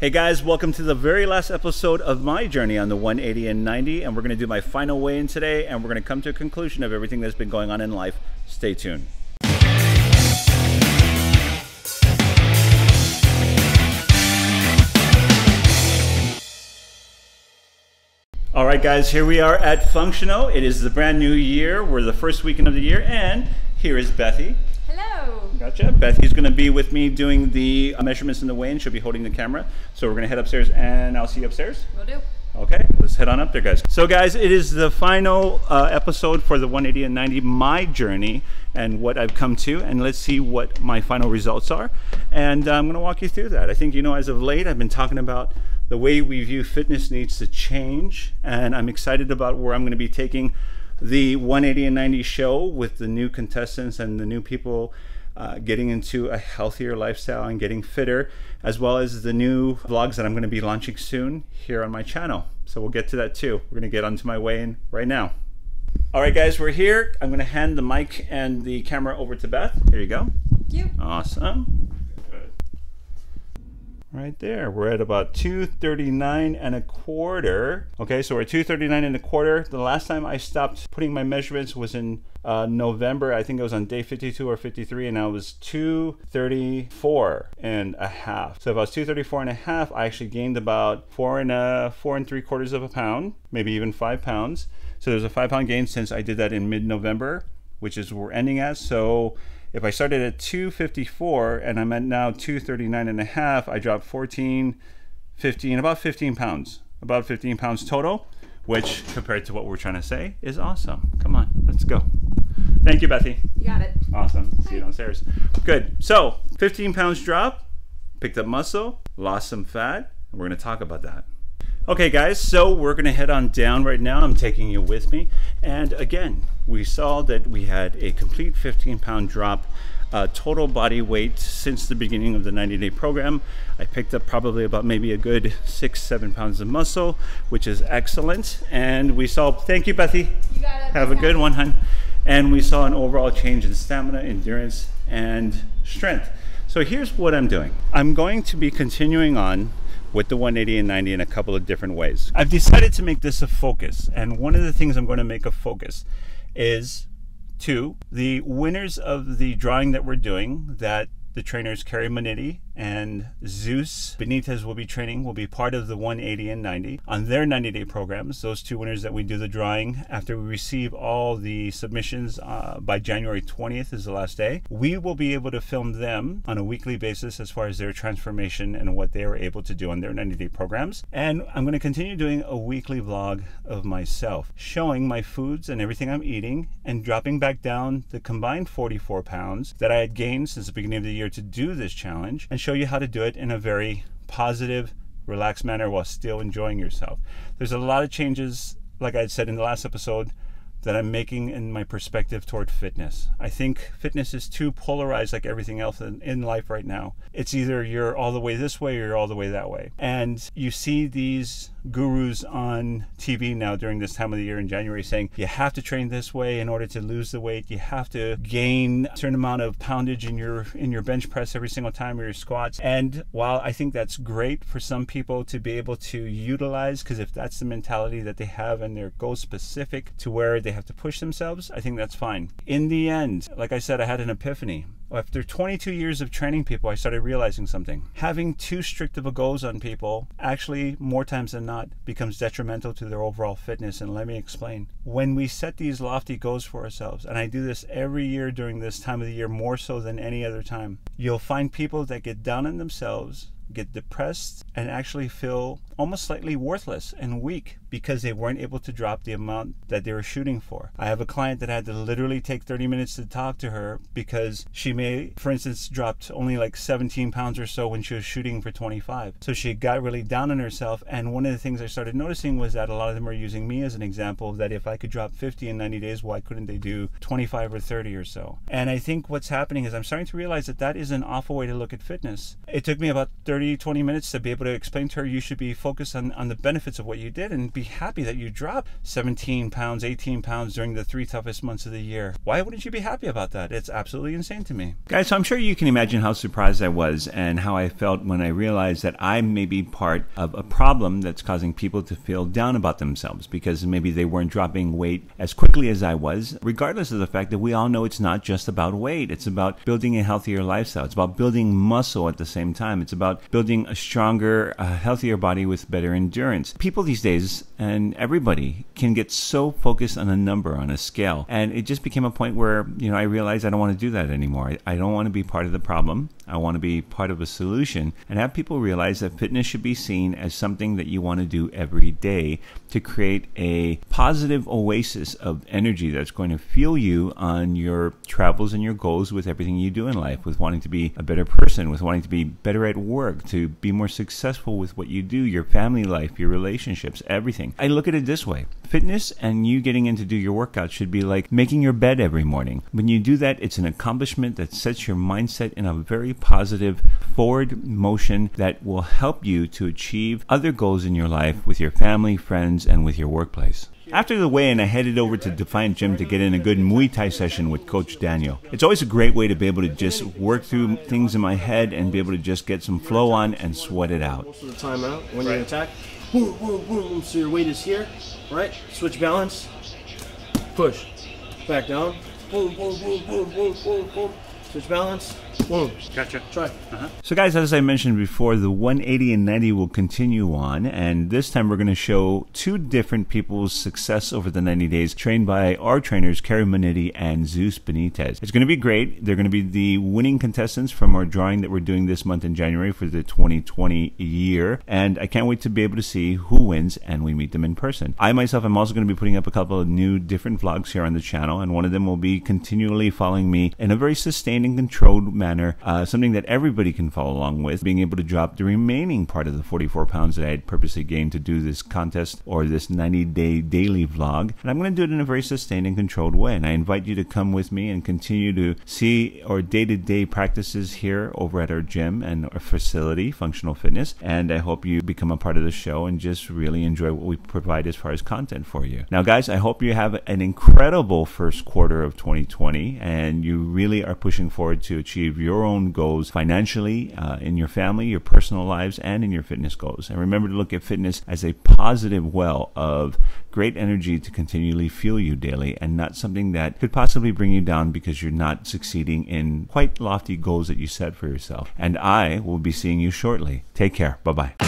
Hey guys, welcome to the very last episode of my journey on the 180 and 90, and we're going to do my final weigh-in today, and we're going to come to a conclusion of everything that's been going on in life. Stay tuned. All right guys, here we are at Funxional. It is the brand new year. We're the first weekend of the year, and here is Bethy. Hello. Gotcha. Bethy's going to be with me doing the measurements in the weigh-in. She'll be holding the camera. So we're going to head upstairs, and I'll see you upstairs. Will do. Okay, let's head on up there, guys. So guys, it is the final episode for the 180 and 90, my journey and what I've come to, and let's see what my final results are. And I'm going to walk you through that. I think, you know, as of late, I've been talking about the way we view fitness needs to change, and I'm excited about where I'm going to be taking the 180 and 90 show with the new contestants and the new people getting into a healthier lifestyle and getting fitter, as well as the new vlogs that I'm going to be launching soon here on my channel. So we'll get to that too. We're going to get onto my weigh-in right now. All right guys, we're here. I'm going to hand the mic and the camera over to Beth. Here you go. Thank you. Awesome. Right there, we're at about 239 and a quarter. Okay, so we're at 239 and a quarter. The last time I stopped putting my measurements was in November. I think it was on day 52 or 53, and I was 234 and a half. So if I was 234 and a half, I actually gained about 4 3/4 of a pound, maybe even 5 pounds. So there's a 5-pound gain since I did that in mid-November, which is where we're ending at. So if I started at 254 and I'm at now 239 and a half, I dropped 15 pounds, about 15 pounds total, which compared to what we're trying to say is awesome. Come on, let's go. Thank you, Bethy. You got it. Awesome. See you downstairs. Good. So 15 pounds drop, picked up muscle, lost some fat, and we're going to talk about that. Okay guys, so we're going to head on down right now. I'm taking you with me. And again, we saw that we had a complete 15-pound drop total body weight since the beginning of the 90-day program. I picked up probably about maybe a good 6-7 pounds of muscle, which is excellent. And we saw, thank you Bethy. You got it. Have a good one, hon. And we saw an overall change in stamina, endurance, and strength. So here's what I'm doing. I'm going to be continuing on with the 180 and 90 in a couple of different ways. I've decided to make this a focus, and one of the things I'm going to make a focus is to the winners of the drawing that we're doing, that the trainers Carrie Manetti and Zeus Benitez will be training, will be part of the 180 and 90 on their 90-day programs. Those two winners that we do the drawing after we receive all the submissions by January 20th is the last day. We will be able to film them on a weekly basis as far as their transformation and what they were able to do on their 90-day programs. And I'm going to continue doing a weekly vlog of myself, showing my foods and everything I'm eating and dropping back down the combined 44 pounds that I had gained since the beginning of the year to do this challenge, and show you how to do it in a very positive, relaxed manner while still enjoying yourself. There's a lot of changes, like I had said in the last episode, that I'm making in my perspective toward fitness. I think fitness is too polarized, like everything else in life right now. It's either you're all the way this way or you're all the way that way. And you see these gurus on TV now during this time of the year in January saying you have to train this way in order to lose the weight. You have to gain a certain amount of poundage in your bench press every single time, or your squats. And while I think that's great for some people to be able to utilize, because if that's the mentality that they have and they're goal specific to where they have to push themselves, I think that's fine. In the end, like I said, I had an epiphany. After 22 years of training people, I started realizing something. Having too strict of a goals on people actually, more times than not, becomes detrimental to their overall fitness. And let me explain. When we set these lofty goals for ourselves, and I do this every year during this time of the year more so than any other time, you'll find people that get down on themselves, get depressed, and actually feel almost slightly worthless and weak because they weren't able to drop the amount that they were shooting for. I have a client that had to literally take 30 minutes to talk to her because she may, for instance, dropped only like 17 pounds or so when she was shooting for 25. So she got really down on herself, and one of the things I started noticing was that a lot of them were using me as an example, that if I could drop 50 in 90 days, why couldn't they do 25 or 30 or so? And I think what's happening is I'm starting to realize that that is an awful way to look at fitness. It took me about 30, 20 minutes to be able to explain to her you should be focused on the benefits of what you did and be happy that you dropped 17 pounds, 18 pounds during the 3 toughest months of the year. Why wouldn't you be happy about that? It's absolutely insane to me. Guys, so I'm sure you can imagine how surprised I was and how I felt when I realized that I may be part of a problem that's causing people to feel down about themselves because maybe they weren't dropping weight as quickly as I was, regardless of the fact that we all know it's not just about weight. It's about building a healthier lifestyle. It's about building muscle at the same time. It's about building a stronger, healthier body with better endurance. People these days, and everybody, can get so focused on a number, on a scale. And it just became a point where, I realized I don't want to do that anymore. I don't want to be part of the problem. I want to be part of a solution and have people realize that fitness should be seen as something that you want to do every day to create a positive oasis of energy that's going to fuel you on your travels and your goals with everything you do in life, with wanting to be a better person, with wanting to be better at work, to be more successful with what you do, your family life, your relationships, everything. I look at it this way. Fitness and you getting in to do your workout should be like making your bed every morning. When you do that, it's an accomplishment that sets your mindset in a very positive forward motion that will help you to achieve other goals in your life with your family, friends, and with your workplace. After the weigh-in, I headed over to Defiant Gym to get in a good Muay Thai session with Coach Daniel. It's always a great way to be able to just work through things in my head and be able to just get some flow on and sweat it out. Most of the time out, when you attack, boom, boom, boom, so your weight is here, right? Switch balance, push, back down, boom, boom, boom, boom, boom, boom, boom, switch balance, boom. Gotcha. Try. So guys, as I mentioned before, the 180 and 90 will continue on, and this time we're going to show 2 different people's success over the 90 days trained by our trainers, Carrie Monetti and Zeus Benitez. It's going to be great. They're going to be the winning contestants from our drawing that we're doing this month in January for the 2020 year, and I can't wait to be able to see who wins and we meet them in person. I myself am also going to be putting up a couple of new different vlogs here on the channel, and one of them will be continually following me in a very sustained and controlled manner, something that everybody can follow along with, being able to drop the remaining part of the 44 pounds that I had purposely gained to do this contest or this 90-day daily vlog. And I'm going to do it in a very sustained and controlled way. And I invite you to come with me and continue to see our day-to-day practices here over at our gym and our facility, Funxional Fitness. And I hope you become a part of the show and just really enjoy what we provide as far as content for you. Now, guys, I hope you have an incredible first quarter of 2020 and you really are pushing forward to achieve your own goals financially, in your family, your personal lives, and in your fitness goals. And remember to look at fitness as a positive well of great energy to continually fuel you daily and not something that could possibly bring you down because you're not succeeding in quite lofty goals that you set for yourself. And I will be seeing you shortly. Take care. Bye-bye.